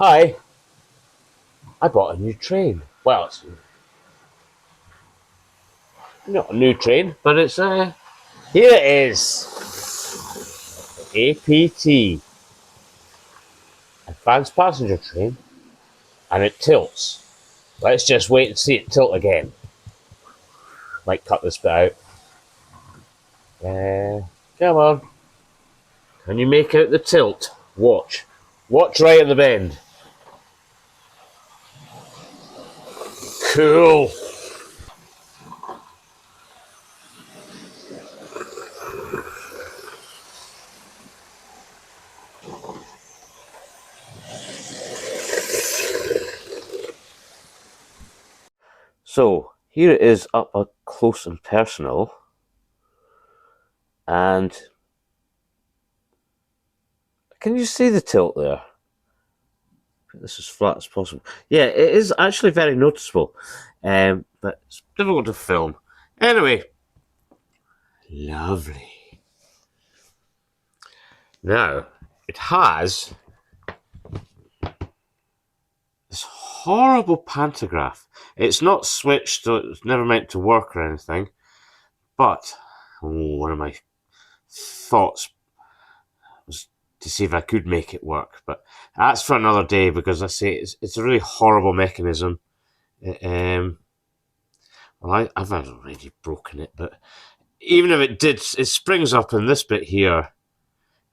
Hi, I bought a new train. Well, it's not a new train, but it's here it is. APT, Advanced Passenger Train, and it tilts. Let's just wait and see it tilt again. Might cut this bit out. Come on. Can you make out the tilt? Watch. Watch right at the bend. Cool. So here it is up close and personal, and can you see the tilt there? This is flat as possible. Yeah, it is actually very noticeable, but it's difficult to film. Anyway, lovely. Now, it has this horrible pantograph. It's not switched, so it's never meant to work or anything, but one of my thoughts was to see if I could make it work, but that's for another day, because I say it's a really horrible mechanism. Well, I've already broken it, but even if it did, it springs up, and this bit here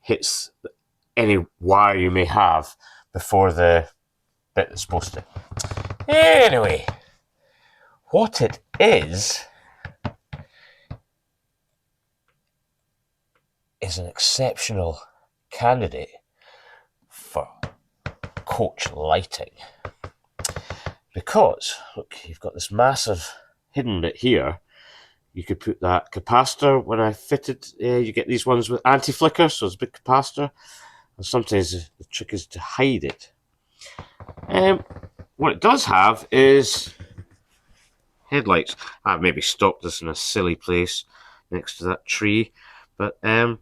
hits any wire you may have before the bit that's supposed to. Anyway, what it is an exceptional candidate for coach lighting. Because, look, you've got this massive hidden bit here. You could put that capacitor. When I fitted, you get these ones with anti-flicker, so it's a big capacitor. And sometimes the trick is to hide it. What it does have is headlights. I've maybe stopped this in a silly place next to that tree, but we'll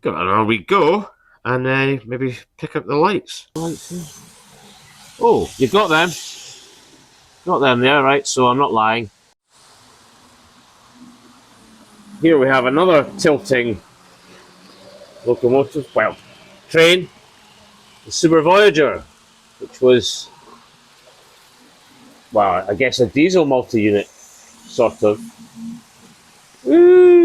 give it another wee go and maybe pick up the lights. Oh, you've got them. Got them there, right? So I'm not lying. Here we have another tilting locomotive, well, train, the Super Voyager, which was, well, I guess a diesel multi-unit, sort of. Ooh.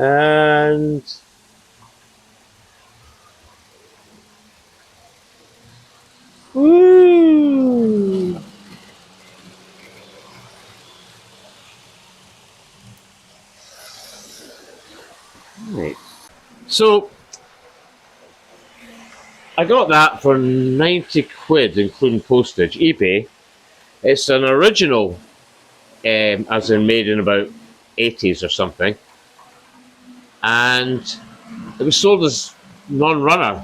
And woo. Right. So I got that for 90 quid, including postage, eBay. It's an original, as in made in about 80s or something. And it was sold as non-runner.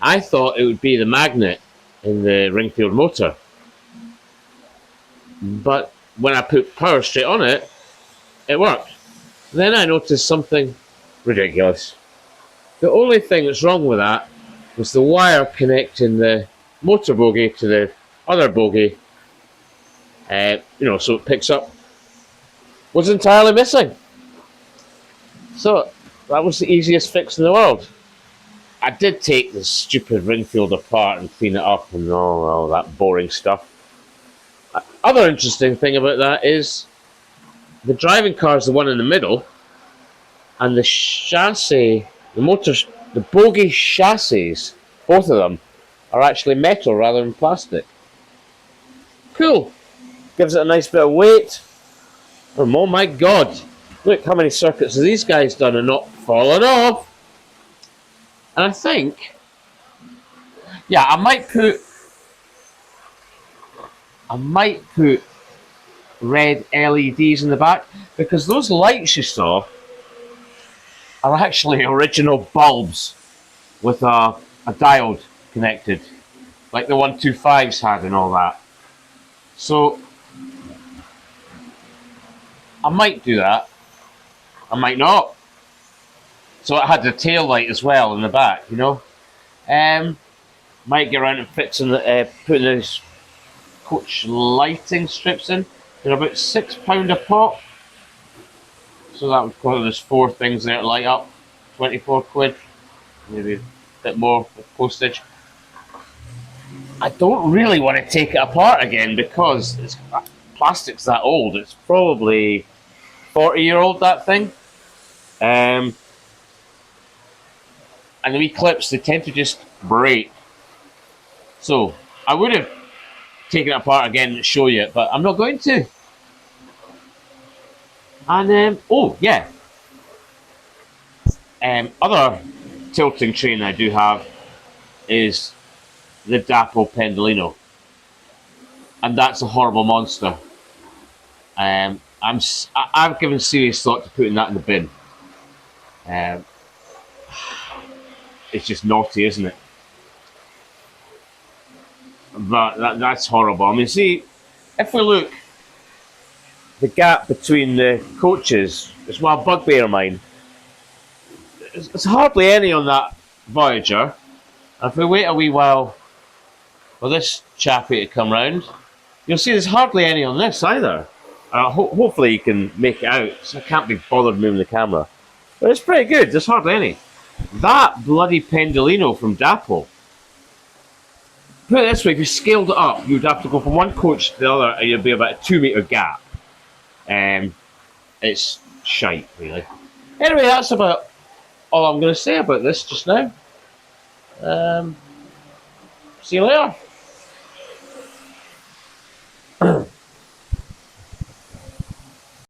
I thought it would be the magnet in the Ringfield motor. But when I put power straight on it, it worked. Then I noticed something ridiculous. The only thing that's wrong with that was the wire connecting the motor bogie to the other bogie, so it picks up, was entirely missing. So that was the easiest fix in the world. I did take the stupid Ringfield apart and clean it up and all that boring stuff. Other interesting thing about that is the driving car is the one in the middle, and the chassis, the bogie chassis, both of them, are actually metal rather than plastic. Cool. Gives it a nice bit of weight. Oh my god. Look how many circuits have these guys done and not fallen off. And I think, yeah, I might put red LEDs in the back, because those lights you saw are actually original bulbs with a diode connected, like the 125s had and all that. So I might do that. I might not. So it had the tail light as well in the back, you know. Might get around and fixing putting those coach lighting strips in. They're about £6 a pop. So that would cost us 4 things there to light up. 24 quid. Maybe a bit more with postage. I don't really want to take it apart again because plastic's that old. It's probably 40-year-old, that thing. And the wee clips, they tend to just break. So I would have taken it apart again to show you, but I'm not going to. And oh yeah, other tilting train I do have is the Dapple Pendolino, and that's a horrible monster. I've given serious thought to putting that in the bin. It's just naughty, isn't it? But that's horrible. I mean, see, if we look, the gap between the coaches is one bugbear of mine. There's hardly any on that Voyager. And if we wait a wee while for this chappie to come round, you'll see there's hardly any on this either. Hopefully you can make it out, so I can't be bothered moving the camera. But it's pretty good, there's hardly any. That bloody Pendolino from Dapple. Put it this way, if you scaled it up, you'd have to go from one coach to the other and it'd be about a 2 metre gap. It's shite, really. Anyway, that's about all I'm going to say about this just now. See you later.